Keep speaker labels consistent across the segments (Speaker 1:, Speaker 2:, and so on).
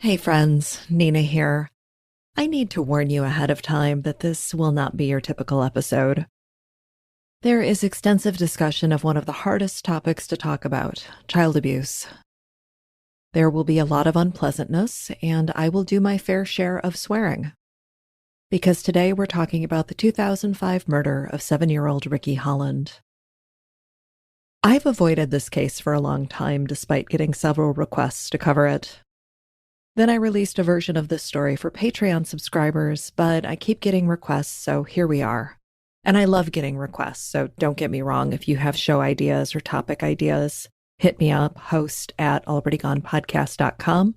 Speaker 1: Hey friends, Nina here. I need to warn you ahead of time that this will not be your typical episode. There is extensive discussion of one of the hardest topics to talk about, child abuse. There will be a lot of unpleasantness, and I will do my fair share of swearing. Because today we're talking about the 2005 murder of 7-year-old Ricky Holland. I've avoided this case for a long time despite getting several requests to cover it. Then I released a version of this story for Patreon subscribers, but I keep getting requests, so here we are. And I love getting requests, so don't get me wrong. If you have show ideas or topic ideas, hit me up, host@alreadygonepodcast.com.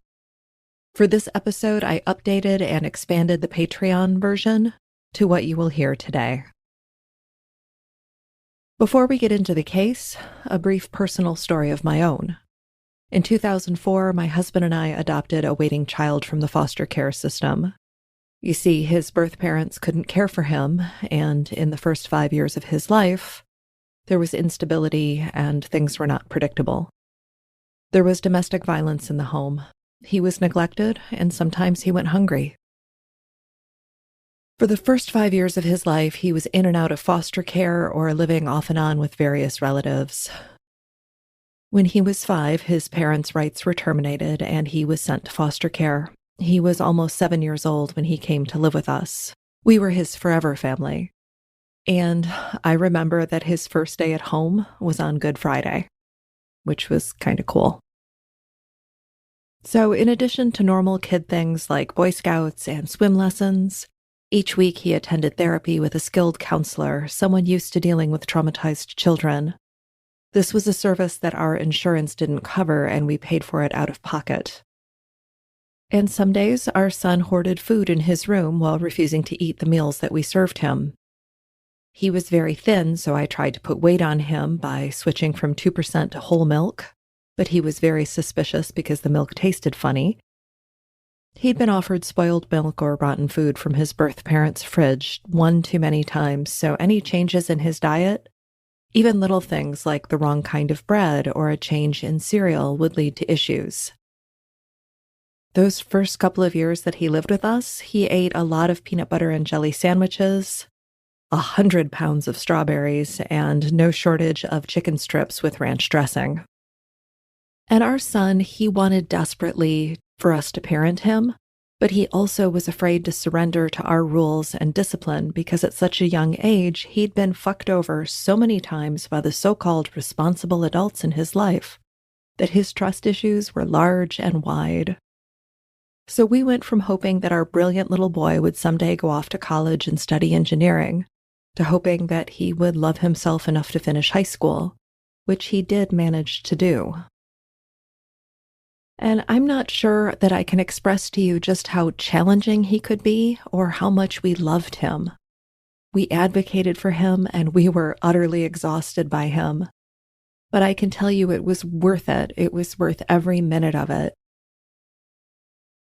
Speaker 1: For this episode, I updated and expanded the Patreon version to what you will hear today. Before we get into the case, a brief personal story of my own. In 2004, my husband and I adopted a waiting child from the foster care system. You see, his birth parents couldn't care for him, and in the first 5 years of his life, there was instability and things were not predictable. There was domestic violence in the home. He was neglected, and sometimes he went hungry. For the first 5 years of his life, he was in and out of foster care or living off and on with various relatives. When he was 5, his parents' rights were terminated and he was sent to foster care. He was almost 7 years old when he came to live with us. We were his forever family. And I remember that his first day at home was on Good Friday, which was kind of cool. So in addition to normal kid things like Boy Scouts and swim lessons, each week he attended therapy with a skilled counselor, someone used to dealing with traumatized children. This was a service that our insurance didn't cover, and we paid for it out of pocket. And some days, our son hoarded food in his room while refusing to eat the meals that we served him. He was very thin, so I tried to put weight on him by switching from 2% to whole milk, but he was very suspicious because the milk tasted funny. He'd been offered spoiled milk or rotten food from his birth parents' fridge one too many times, so any changes in his diet, even little things like the wrong kind of bread or a change in cereal, would lead to issues. Those first couple of years that he lived with us, he ate a lot of peanut butter and jelly sandwiches, 100 pounds of strawberries, and no shortage of chicken strips with ranch dressing. And our son, he wanted desperately for us to parent him, but he also was afraid to surrender to our rules and discipline because at such a young age, he'd been fucked over so many times by the so-called responsible adults in his life that his trust issues were large and wide. So we went from hoping that our brilliant little boy would someday go off to college and study engineering to hoping that he would love himself enough to finish high school, which he did manage to do. And I'm not sure that I can express to you just how challenging he could be or how much we loved him. We advocated for him and we were utterly exhausted by him. But I can tell you it was worth it. It was worth every minute of it.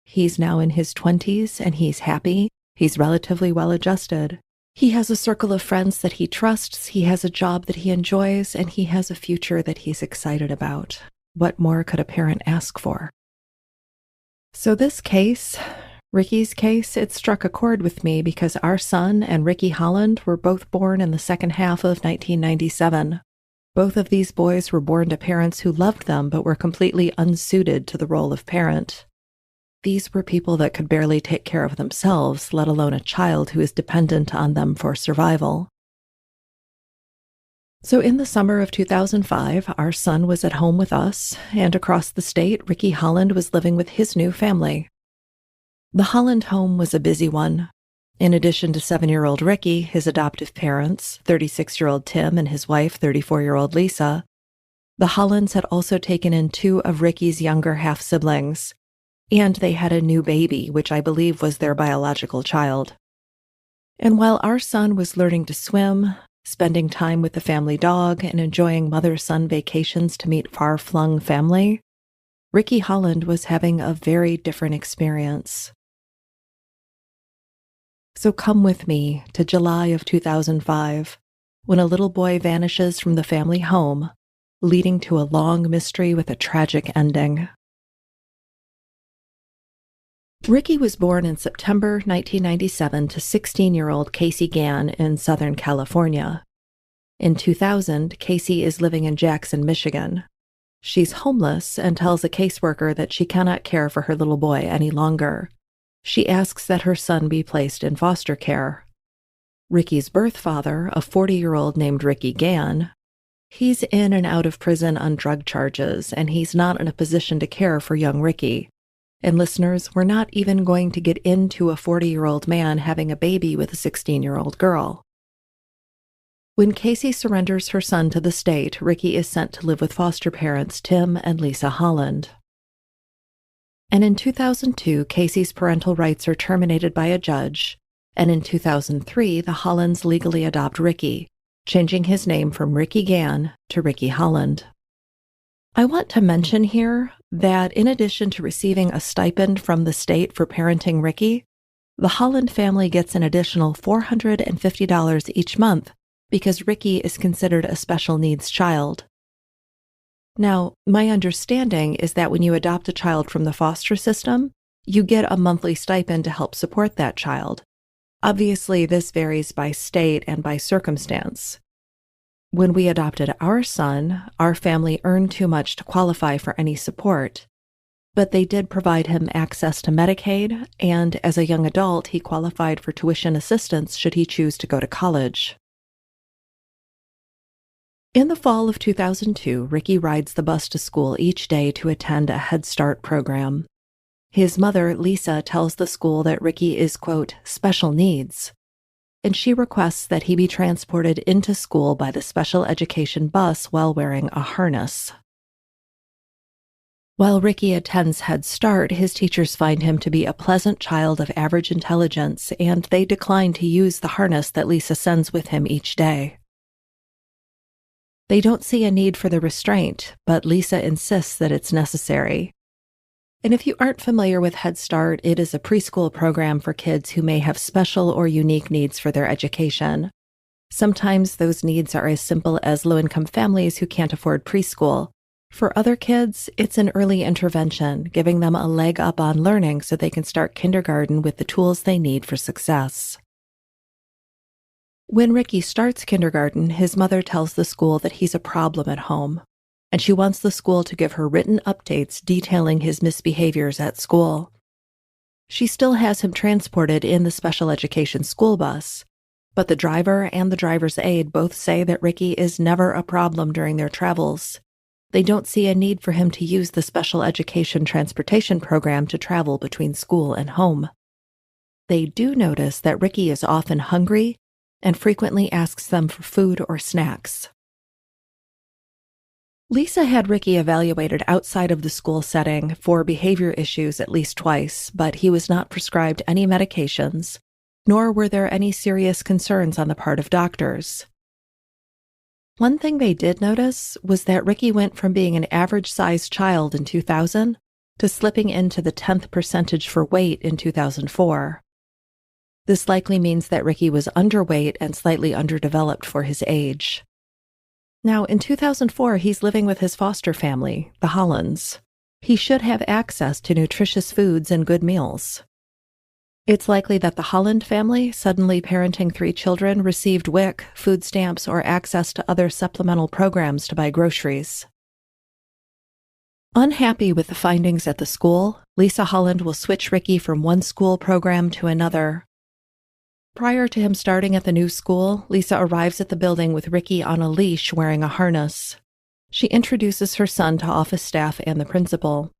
Speaker 1: He's now in his 20s and he's happy. He's relatively well adjusted. He has a circle of friends that he trusts. He has a job that he enjoys and he has a future that he's excited about. What more could a parent ask for? So this case, Ricky's case, it struck a chord with me because our son and Ricky Holland were both born in the second half of 1997. Both of these boys were born to parents who loved them but were completely unsuited to the role of parent. These were people that could barely take care of themselves, let alone a child who is dependent on them for survival. So in the summer of 2005, our son was at home with us, and across the state, Ricky Holland was living with his new family. The Holland home was a busy one. In addition to 7-year-old Ricky, his adoptive parents, 36-year-old Tim and his wife, 34-year-old Lisa, the Hollands had also taken in 2 of Ricky's younger half-siblings, and they had a new baby, which I believe was their biological child. And while our son was learning to swim, spending time with the family dog, and enjoying mother-son vacations to meet far-flung family, Ricky Holland was having a very different experience. So come with me to July of 2005, when a little boy vanishes from the family home, leading to a long mystery with a tragic ending. Ricky was born in September 1997 to 16-year-old Casey Gann in Southern California. In 2000, Casey is living in Jackson, Michigan. She's homeless and tells a caseworker that she cannot care for her little boy any longer. She asks that her son be placed in foster care. Ricky's birth father, a 40-year-old named Ricky Gann, he's in and out of prison on drug charges, and he's not in a position to care for young Ricky. And listeners, we're not even going to get into a 40-year-old man having a baby with a 16-year-old girl. When Casey surrenders her son to the state, Ricky is sent to live with foster parents Tim and Lisa Holland. And in 2002, Casey's parental rights are terminated by a judge, and in 2003, the Hollands legally adopt Ricky, changing his name from Ricky Gann to Ricky Holland. I want to mention here that in addition to receiving a stipend from the state for parenting Ricky, the Holland family gets an additional $450 each month because Ricky is considered a special needs child. Now, my understanding is that when you adopt a child from the foster system, you get a monthly stipend to help support that child. Obviously, this varies by state and by circumstance. When we adopted our son, our family earned too much to qualify for any support, but they did provide him access to Medicaid, and as a young adult, he qualified for tuition assistance should he choose to go to college. In the fall of 2002, Ricky rides the bus to school each day to attend a Head Start program. His mother, Lisa, tells the school that Ricky is, quote, special needs, and she requests that he be transported into school by the special education bus while wearing a harness. While Ricky attends Head Start, his teachers find him to be a pleasant child of average intelligence, and they decline to use the harness that Lisa sends with him each day. They don't see a need for the restraint, but Lisa insists that it's necessary. And if you aren't familiar with Head Start, it is a preschool program for kids who may have special or unique needs for their education. Sometimes those needs are as simple as low-income families who can't afford preschool. For other kids, it's an early intervention, giving them a leg up on learning so they can start kindergarten with the tools they need for success. When Ricky starts kindergarten, his mother tells the school that he's a problem at home, and she wants the school to give her written updates detailing his misbehaviors at school. She still has him transported in the special education school bus, but the driver and the driver's aide both say that Ricky is never a problem during their travels. They don't see a need for him to use the special education transportation program to travel between school and home. They do notice that Ricky is often hungry and frequently asks them for food or snacks. Lisa had Ricky evaluated outside of the school setting for behavior issues at least twice, but he was not prescribed any medications, nor were there any serious concerns on the part of doctors. One thing they did notice was that Ricky went from being an average-sized child in 2000 to slipping into the 10th percentage for weight in 2004. This likely means that Ricky was underweight and slightly underdeveloped for his age. Now, in 2004, he's living with his foster family, the Hollands. He should have access to nutritious foods and good meals. It's likely that the Holland family, suddenly parenting 3 children, received WIC, food stamps, or access to other supplemental programs to buy groceries. Unhappy with the findings at the school, Lisa Holland will switch Ricky from one school program to another. Prior to him starting at the new school, Lisa arrives at the building with Ricky on a leash wearing a harness. She introduces her son to office staff and the principal.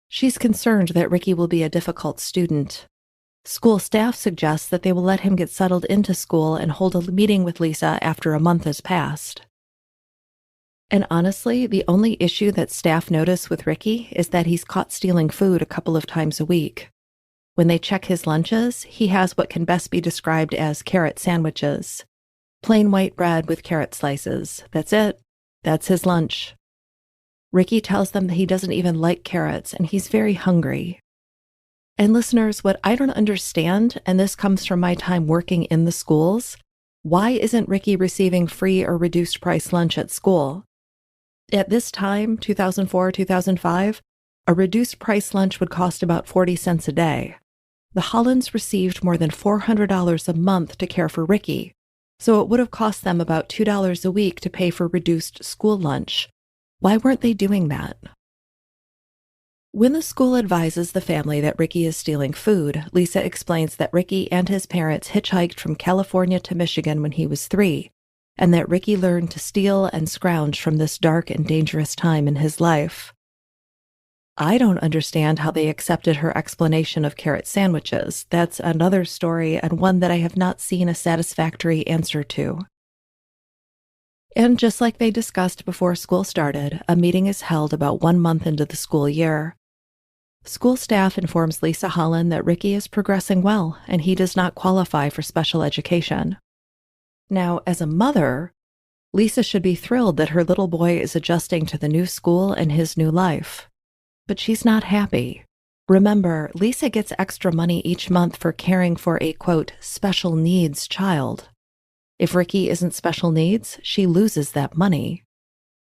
Speaker 1: She's concerned that Ricky will be a difficult student. School staff suggests that they will let him get settled into school and hold a meeting with Lisa after a month has passed. And honestly, the only issue that staff notice with Ricky is that he's caught stealing food a couple of times a week. When they check his lunches, he has what can best be described as carrot sandwiches. Plain white bread with carrot slices. That's it. That's his lunch. Ricky tells them that he doesn't even like carrots, and he's very hungry. And listeners, what I don't understand, and this comes from my time working in the schools, why isn't Ricky receiving free or reduced price lunch at school? At this time, 2004, 2005, a reduced price lunch would cost about 40 cents a day. The Hollands received more than $400 a month to care for Ricky, so it would have cost them about $2 a week to pay for reduced school lunch. Why weren't they doing that? When the school advises the family that Ricky is stealing food, Lisa explains that Ricky and his parents hitchhiked from California to Michigan when he was 3, and that Ricky learned to steal and scrounge from this dark and dangerous time in his life. I don't understand how they accepted her explanation of carrot sandwiches. That's another story, and one that I have not seen a satisfactory answer to. And just like they discussed before school started, a meeting is held about 1 month into the school year. School staff informs Lisa Holland that Ricky is progressing well, and he does not qualify for special education. Now, as a mother, Lisa should be thrilled that her little boy is adjusting to the new school and his new life. But she's not happy. Remember, Lisa gets extra money each month for caring for a, quote, special needs child. If Ricky isn't special needs, she loses that money.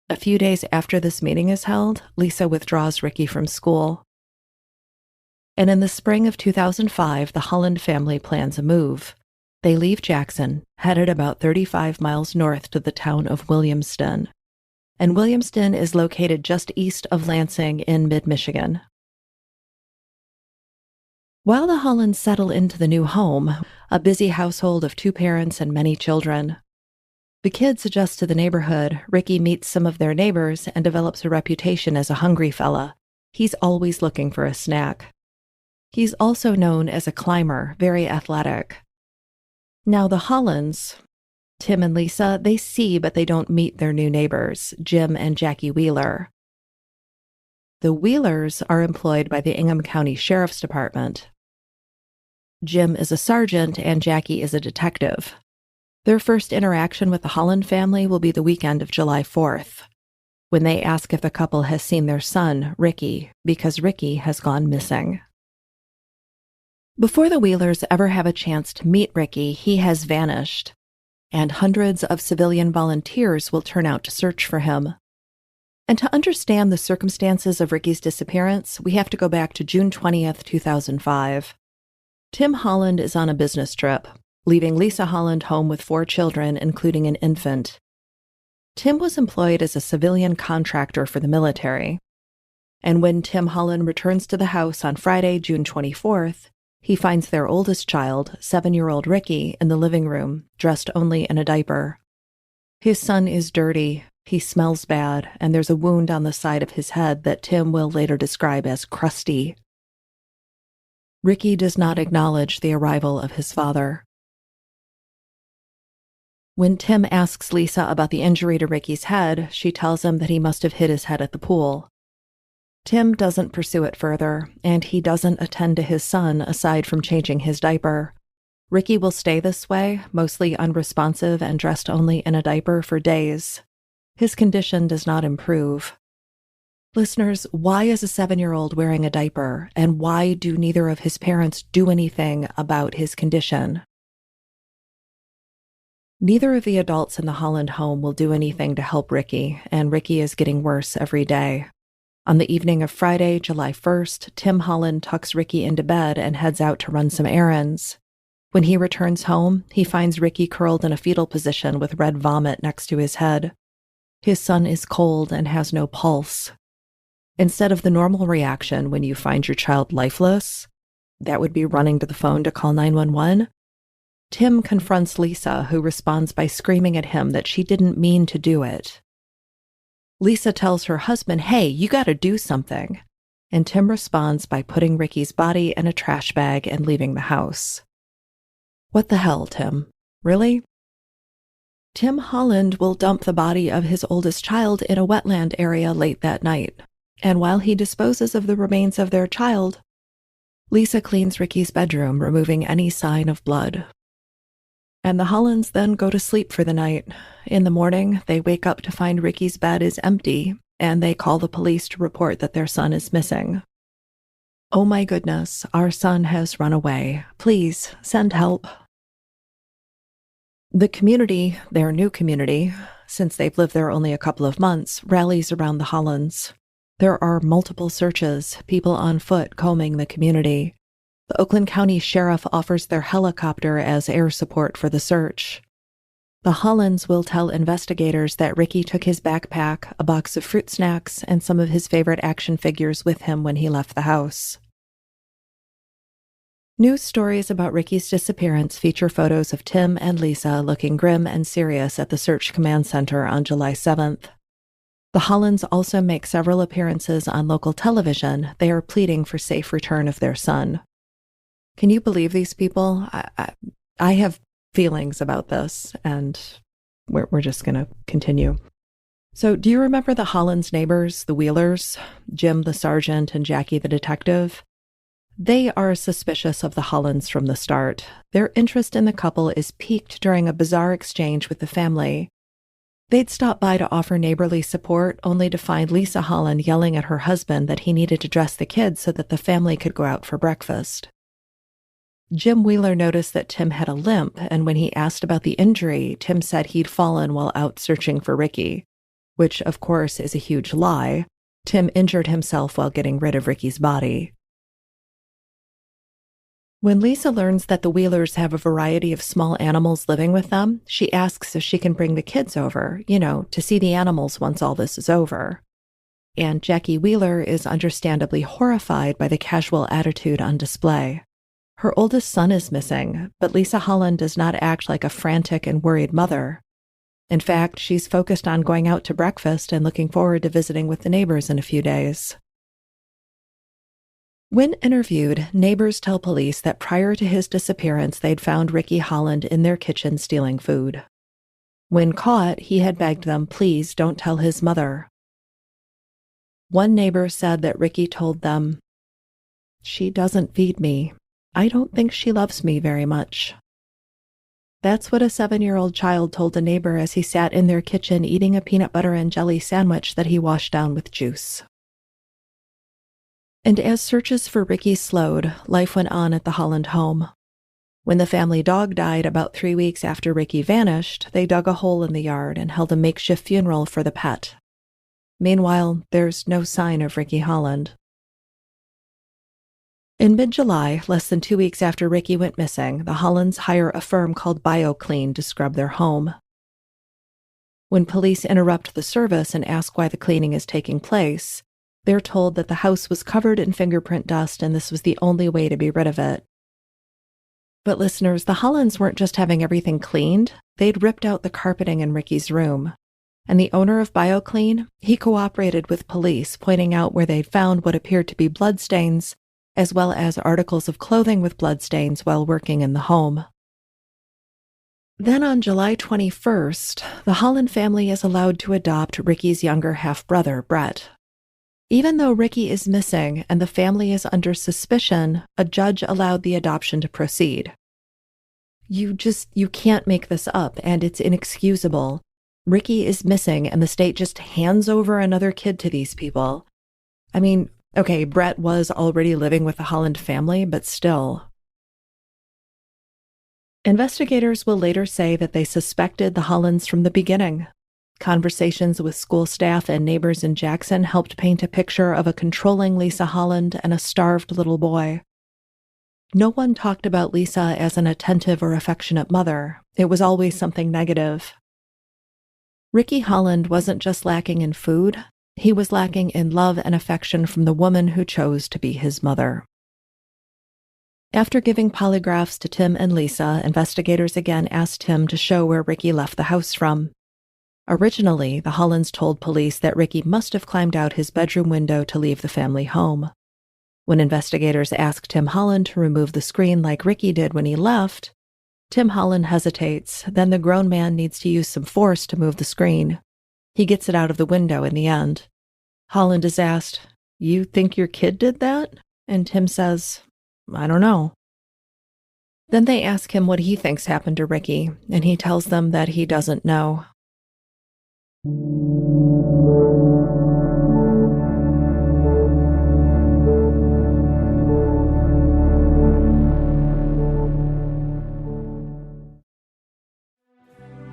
Speaker 1: A few days after this meeting is held, Lisa withdraws Ricky from school. And in the spring of 2005, the Holland family plans a move. They leave Jackson, headed about 35 miles north to the town of Williamston. And Williamston is located just east of Lansing in mid-Michigan. While the Hollands settle into the new home, a busy household of 2 parents and many children, the kids adjust to the neighborhood. Ricky meets some of their neighbors and develops a reputation as a hungry fella. He's always looking for a snack. He's also known as a climber, very athletic. Now the Hollands, Tim and Lisa, they see but they don't meet their new neighbors, Jim and Jackie Wheeler. The Wheelers are employed by the Ingham County Sheriff's Department. Jim is a sergeant and Jackie is a detective. Their first interaction with the Holland family will be the weekend of July 4th, when they ask if the couple has seen their son, Ricky, because Ricky has gone missing. Before the Wheelers ever have a chance to meet Ricky, he has vanished, and hundreds of civilian volunteers will turn out to search for him. And to understand the circumstances of Ricky's disappearance, we have to go back to June 20th, 2005. Tim Holland is on a business trip, leaving Lisa Holland home with 4 children, including an infant. Tim was employed as a civilian contractor for the military. And when Tim Holland returns to the house on Friday, June 24th, he finds their oldest child, 7-year-old Ricky, in the living room, dressed only in a diaper. His son is dirty, he smells bad, and there's a wound on the side of his head that Tim will later describe as crusty. Ricky does not acknowledge the arrival of his father. When Tim asks Lisa about the injury to Ricky's head, she tells him that he must have hit his head at the pool. Tim doesn't pursue it further, and he doesn't attend to his son aside from changing his diaper. Ricky will stay this way, mostly unresponsive and dressed only in a diaper, for days. His condition does not improve. Listeners, why is a 7-year-old wearing a diaper, and why do neither of his parents do anything about his condition? Neither of the adults in the Holland home will do anything to help Ricky, and Ricky is getting worse every day. On the evening of Friday, July 1st, Tim Holland tucks Ricky into bed and heads out to run some errands. When he returns home, he finds Ricky curled in a fetal position with red vomit next to his head. His son is cold and has no pulse. Instead of the normal reaction when you find your child lifeless, that would be running to the phone to call 911, Tim confronts Lisa, who responds by screaming at him that she didn't mean to do it. Lisa tells her husband, "Hey, you gotta do something." And Tim responds by putting Ricky's body in a trash bag and leaving the house. What the hell, Tim? Really? Tim Holland will dump the body of his oldest child in a wetland area late that night. And while he disposes of the remains of their child, Lisa cleans Ricky's bedroom, removing any sign of blood. And the Hollands then go to sleep for the night. In the morning, they wake up to find Ricky's bed is empty, and they call the police to report that their son is missing. Oh my goodness, our son has run away. Please, send help. The community, their new community, since they've lived there only a couple of months, rallies around the Hollands. There are multiple searches, people on foot combing the community. The Oakland County Sheriff offers their helicopter as air support for the search. The Hollands will tell investigators that Ricky took his backpack, a box of fruit snacks, and some of his favorite action figures with him when he left the house. News stories about Ricky's disappearance feature photos of Tim and Lisa looking grim and serious at the Search Command Center on July 7th. The Hollands also make several appearances on local television. They are pleading for safe return of their son. Can you believe these people? I have feelings about this, and we're just going to continue. So, do you remember the Hollands' neighbors, the Wheelers, Jim the sergeant and Jackie the detective? They are suspicious of the Hollands from the start. Their interest in the couple is piqued during a bizarre exchange with the family. They'd stop by to offer neighborly support, only to find Lisa Holland yelling at her husband that he needed to dress the kids so that the family could go out for breakfast. Jim Wheeler noticed that Tim had a limp, and when he asked about the injury, Tim said he'd fallen while out searching for Ricky, which, of course, is a huge lie. Tim injured himself while getting rid of Ricky's body. When Lisa learns that the Wheelers have a variety of small animals living with them, she asks if she can bring the kids over, to see the animals once all this is over. And Jackie Wheeler is understandably horrified by the casual attitude on display. Her oldest son is missing, but Lisa Holland does not act like a frantic and worried mother. In fact, she's focused on going out to breakfast and looking forward to visiting with the neighbors in a few days. When interviewed, neighbors tell police that prior to his disappearance, they'd found Ricky Holland in their kitchen stealing food. When caught, he had begged them, please don't tell his mother. One neighbor said that Ricky told them, "She doesn't feed me. I don't think she loves me very much." That's what a 7-year-old child told a neighbor as he sat in their kitchen eating a peanut butter and jelly sandwich that he washed down with juice. And as searches for Ricky slowed, life went on at the Holland home. When the family dog died about 3 weeks after Ricky vanished, they dug a hole in the yard and held a makeshift funeral for the pet. Meanwhile, there's no sign of Ricky Holland. In mid-July, less than 2 weeks after Ricky went missing, the Hollands hire a firm called BioClean to scrub their home. When police interrupt the service and ask why the cleaning is taking place, they're told that the house was covered in fingerprint dust and this was the only way to be rid of it. But listeners, the Hollands weren't just having everything cleaned, they'd ripped out the carpeting in Ricky's room. And the owner of BioClean, he cooperated with police, pointing out where they'd found what appeared to be bloodstains, as well as articles of clothing with bloodstains while working in the home. Then on July 21st, the Holland family is allowed to adopt Ricky's younger half-brother, Brett. Even though Ricky is missing and the family is under suspicion, a judge allowed the adoption to proceed. You can't make this up, and it's inexcusable. Ricky is missing, and the state just hands over another kid to these people. I mean, okay, Brett was already living with the Holland family, but still. Investigators will later say that they suspected the Hollands from the beginning. Conversations with school staff and neighbors in Jackson helped paint a picture of a controlling Lisa Holland and a starved little boy. No one talked about Lisa as an attentive or affectionate mother. It was always something negative. Ricky Holland wasn't just lacking in food, he was lacking in love and affection from the woman who chose to be his mother. After giving polygraphs to Tim and Lisa, investigators again asked Tim to show where Ricky left the house from. Originally, the Hollands told police that Ricky must have climbed out his bedroom window to leave the family home. When investigators asked Tim Holland to remove the screen like Ricky did when he left, Tim Holland hesitates, then the grown man needs to use some force to move the screen. He gets it out of the window in the end. Holland is asked, "You think your kid did that?" And Tim says, "I don't know." Then they ask him what he thinks happened to Ricky, and he tells them that he doesn't know.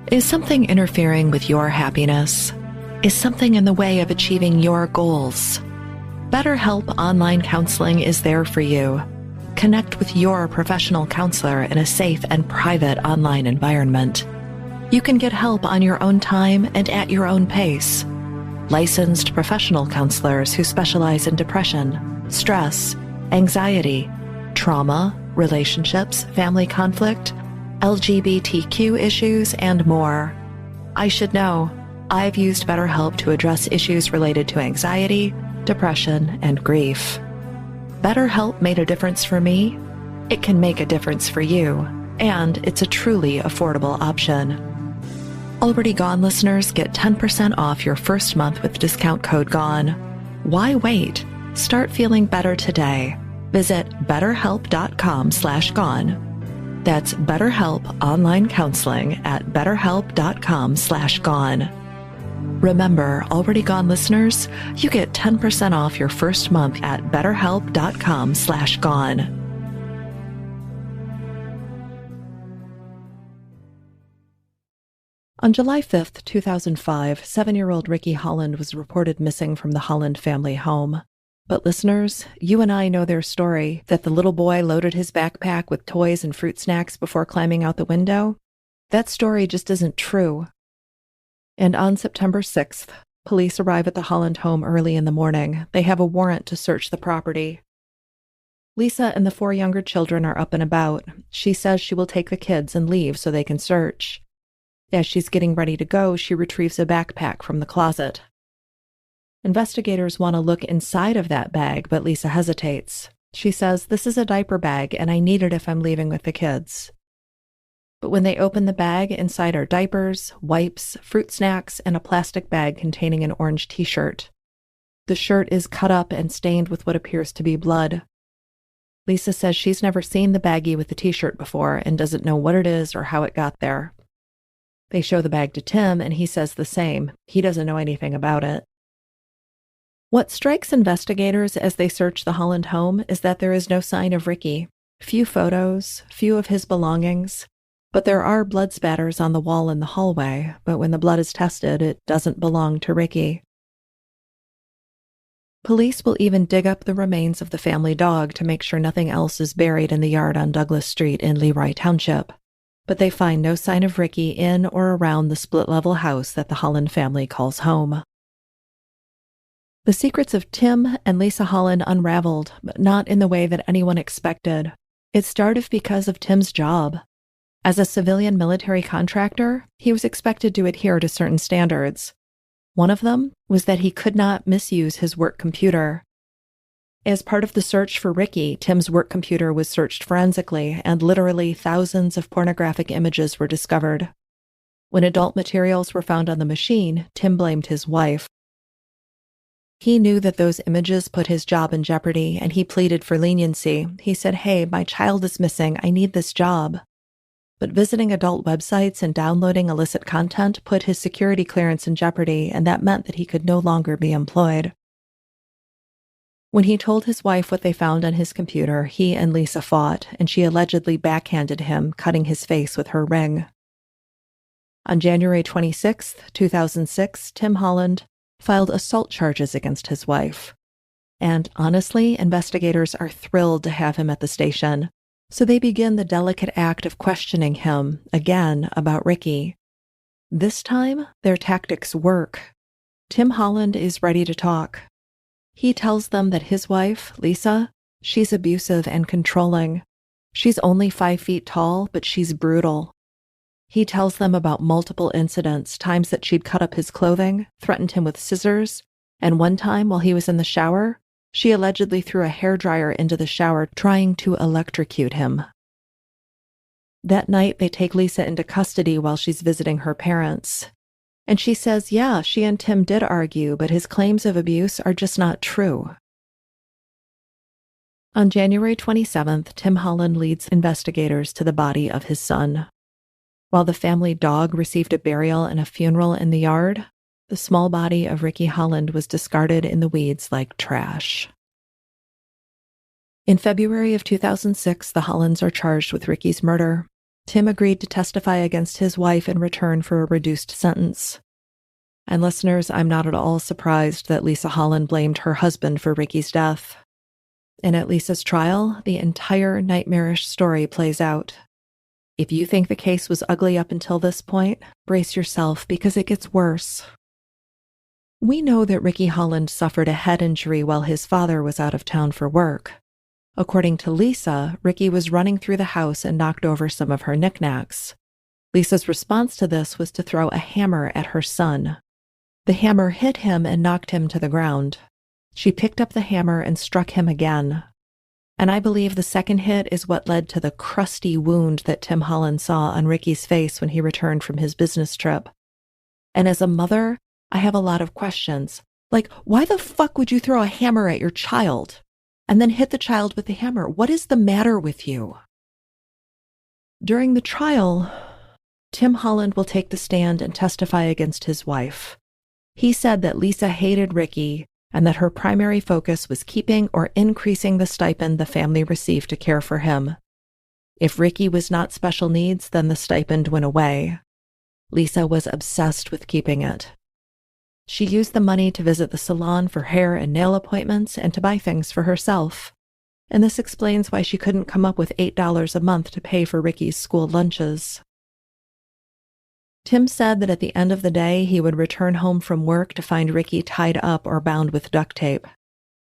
Speaker 1: Is something interfering with your happiness? Is something in the way of achieving your goals? BetterHelp Online Counseling is there for you. Connect with your professional counselor in a safe and private online environment. You can get help on your own time and at your own pace. Licensed professional counselors who specialize in depression, stress, anxiety, trauma, relationships, family conflict, LGBTQ issues, and more. I should know, I've used BetterHelp to address issues related to anxiety, depression, and grief. BetterHelp made a difference for me. It can make a difference for you, and it's a truly affordable option. Already Gone listeners get 10% off your first month with discount code GONE. Why wait? Start feeling better today. Visit betterhelp.com/gone. That's BetterHelp online counseling at betterhelp.com/gone. Remember, Already Gone listeners, you get 10% off your first month at betterhelp.com/gone. On July 5th, 2005, 7-year-old Ricky Holland was reported missing from the Holland family home. But listeners, you and I know their story, that the little boy loaded his backpack with toys and fruit snacks before climbing out the window. That story just isn't true. And on September 6th, police arrive at the Holland home early in the morning. They have a warrant to search the property. Lisa and the 4 younger children are up and about. She says she will take the kids and leave so they can search. As she's getting ready to go, she retrieves a backpack from the closet. Investigators want to look inside of that bag, but Lisa hesitates. She says, "This is a diaper bag, and I need it if I'm leaving with the kids." But when they open the bag, inside are diapers, wipes, fruit snacks, and a plastic bag containing an orange t-shirt. The shirt is cut up and stained with what appears to be blood. Lisa says she's never seen the baggie with the t-shirt before and doesn't know what it is or how it got there. They show the bag to Tim, and he says the same. He doesn't know anything about it. What strikes investigators as they search the Holland home is that there is no sign of Ricky. Few photos, few of his belongings, but there are blood spatters on the wall in the hallway, but when the blood is tested, it doesn't belong to Ricky. Police will even dig up the remains of the family dog to make sure nothing else is buried in the yard on Douglas Street in Leroy Township. But they find no sign of Ricky in or around the split-level house that the Holland family calls home. The secrets of Tim and Lisa Holland unraveled, but not in the way that anyone expected. It started because of Tim's job. As a civilian military contractor, he was expected to adhere to certain standards. One of them was that he could not misuse his work computer. As part of the search for Ricky, Tim's work computer was searched forensically, and literally thousands of pornographic images were discovered. When adult materials were found on the machine, Tim blamed his wife. He knew that those images put his job in jeopardy, and he pleaded for leniency. He said, "Hey, my child is missing. I need this job." But visiting adult websites and downloading illicit content put his security clearance in jeopardy, and that meant that he could no longer be employed. When he told his wife what they found on his computer, he and Lisa fought, and she allegedly backhanded him, cutting his face with her ring. On January 26, 2006, Tim Holland filed assault charges against his wife. And honestly, investigators are thrilled to have him at the station, so they begin the delicate act of questioning him, again, about Ricky. This time, their tactics work. Tim Holland is ready to talk. He tells them that his wife, Lisa, she's abusive and controlling. She's only 5 feet tall, but she's brutal. He tells them about multiple incidents, times that she'd cut up his clothing, threatened him with scissors, and one time while he was in the shower, she allegedly threw a hairdryer into the shower trying to electrocute him. That night, they take Lisa into custody while she's visiting her parents. And she says, yeah, she and Tim did argue, but his claims of abuse are just not true. On January 27th, Tim Holland leads investigators to the body of his son. While the family dog received a burial and a funeral in the yard, the small body of Ricky Holland was discarded in the weeds like trash. In February of 2006, the Hollands are charged with Ricky's murder. Tim agreed to testify against his wife in return for a reduced sentence. And listeners, I'm not at all surprised that Lisa Holland blamed her husband for Ricky's death. And at Lisa's trial, the entire nightmarish story plays out. If you think the case was ugly up until this point, brace yourself because it gets worse. We know that Ricky Holland suffered a head injury while his father was out of town for work. According to Lisa, Ricky was running through the house and knocked over some of her knickknacks. Lisa's response to this was to throw a hammer at her son. The hammer hit him and knocked him to the ground. She picked up the hammer and struck him again. And I believe the second hit is what led to the crusty wound that Tim Holland saw on Ricky's face when he returned from his business trip. And as a mother, I have a lot of questions. Like, why the fuck would you throw a hammer at your child and then hit the child with the hammer? What is the matter with you? During the trial, Tim Holland will take the stand and testify against his wife. He said that Lisa hated Ricky and that her primary focus was keeping or increasing the stipend the family received to care for him. If Ricky was not special needs, then the stipend went away. Lisa was obsessed with keeping it. She used the money to visit the salon for hair and nail appointments and to buy things for herself. And this explains why she couldn't come up with $8 a month to pay for Ricky's school lunches. Tim said that at the end of the day, he would return home from work to find Ricky tied up or bound with duct tape.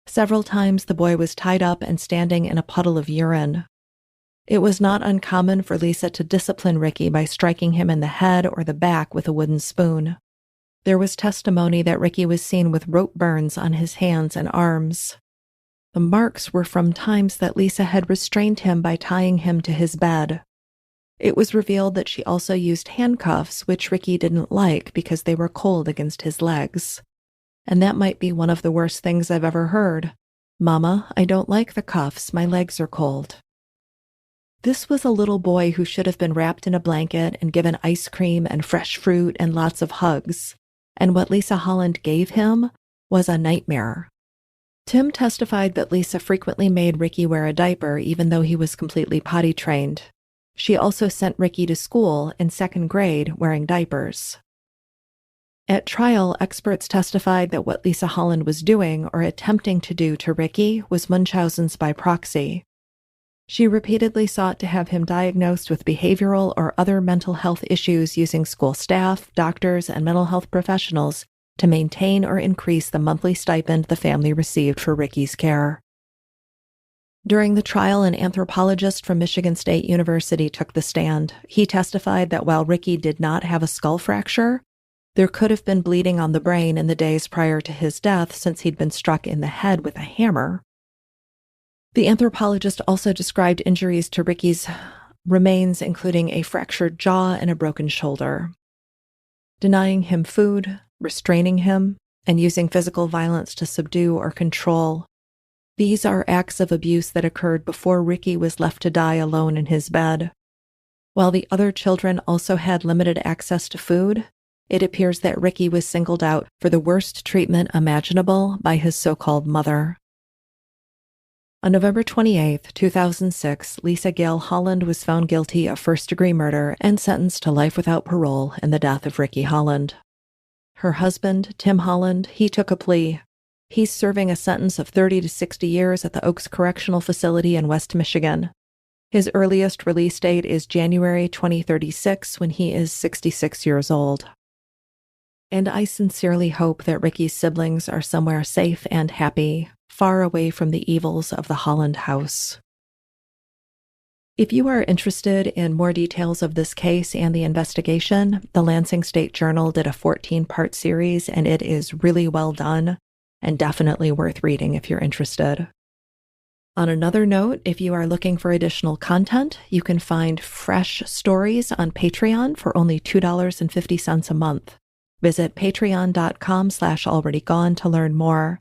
Speaker 1: Several times the boy was tied up and standing in a puddle of urine. It was not uncommon for Lisa to discipline Ricky by striking him in the head or the back with a wooden spoon. There was testimony that Ricky was seen with rope burns on his hands and arms. The marks were from times that Lisa had restrained him by tying him to his bed. It was revealed that she also used handcuffs, which Ricky didn't like because they were cold against his legs. And that might be one of the worst things I've ever heard. "Mama, I don't like the cuffs. My legs are cold." This was a little boy who should have been wrapped in a blanket and given ice cream and fresh fruit and lots of hugs. And what Lisa Holland gave him was a nightmare. Tim testified that Lisa frequently made Ricky wear a diaper even though he was completely potty trained. She also sent Ricky to school in second grade wearing diapers. At trial, experts testified that what Lisa Holland was doing or attempting to do to Ricky was Munchausen's by proxy. She repeatedly sought to have him diagnosed with behavioral or other mental health issues using school staff, doctors, and mental health professionals to maintain or increase the monthly stipend the family received for Ricky's care. During the trial, an anthropologist from Michigan State University took the stand. He testified that while Ricky did not have a skull fracture, there could have been bleeding on the brain in the days prior to his death since he'd been struck in the head with a hammer. The anthropologist also described injuries to Ricky's remains, including a fractured jaw and a broken shoulder. Denying him food, restraining him, and using physical violence to subdue or control. These are acts of abuse that occurred before Ricky was left to die alone in his bed. While the other children also had limited access to food, it appears that Ricky was singled out for the worst treatment imaginable by his so-called mother. On November 28, 2006, Lisa Gail Holland was found guilty of first-degree murder and sentenced to life without parole in the death of Ricky Holland. Her husband, Tim Holland, he took a plea. He's serving a sentence of 30 to 60 years at the Oaks Correctional Facility in West Michigan. His earliest release date is January 2036 when he is 66 years old. And I sincerely hope that Ricky's siblings are somewhere safe and happy, far away from the evils of the Holland house. If you are interested in more details of this case and the investigation, the Lansing State Journal did a 14-part series, and it is really well done and definitely worth reading if you're interested. On another note, if you are looking for additional content, you can find fresh stories on Patreon for only $2.50 a month. Visit patreon.com/alreadygone to learn more.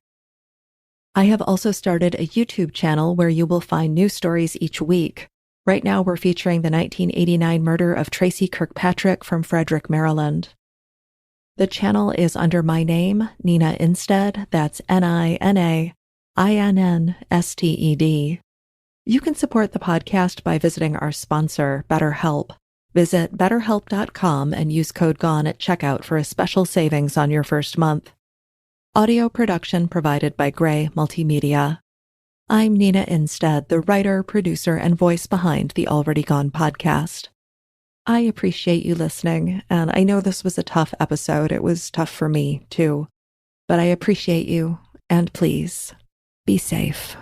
Speaker 1: I have also started a YouTube channel where you will find new stories each week. Right now, we're featuring the 1989 murder of Tracy Kirkpatrick from Frederick, Maryland. The channel is under my name, Nina Instead. That's NINAINNSTED. You can support the podcast by visiting our sponsor, BetterHelp. Visit BetterHelp.com and use code GONE at checkout for a special savings on your first month. Audio production provided by Gray Multimedia. I'm Nina Instead, the writer, producer, and voice behind the Already Gone podcast. I appreciate you listening, and I know this was a tough episode. It was tough for me, too. But I appreciate you, and please, be safe.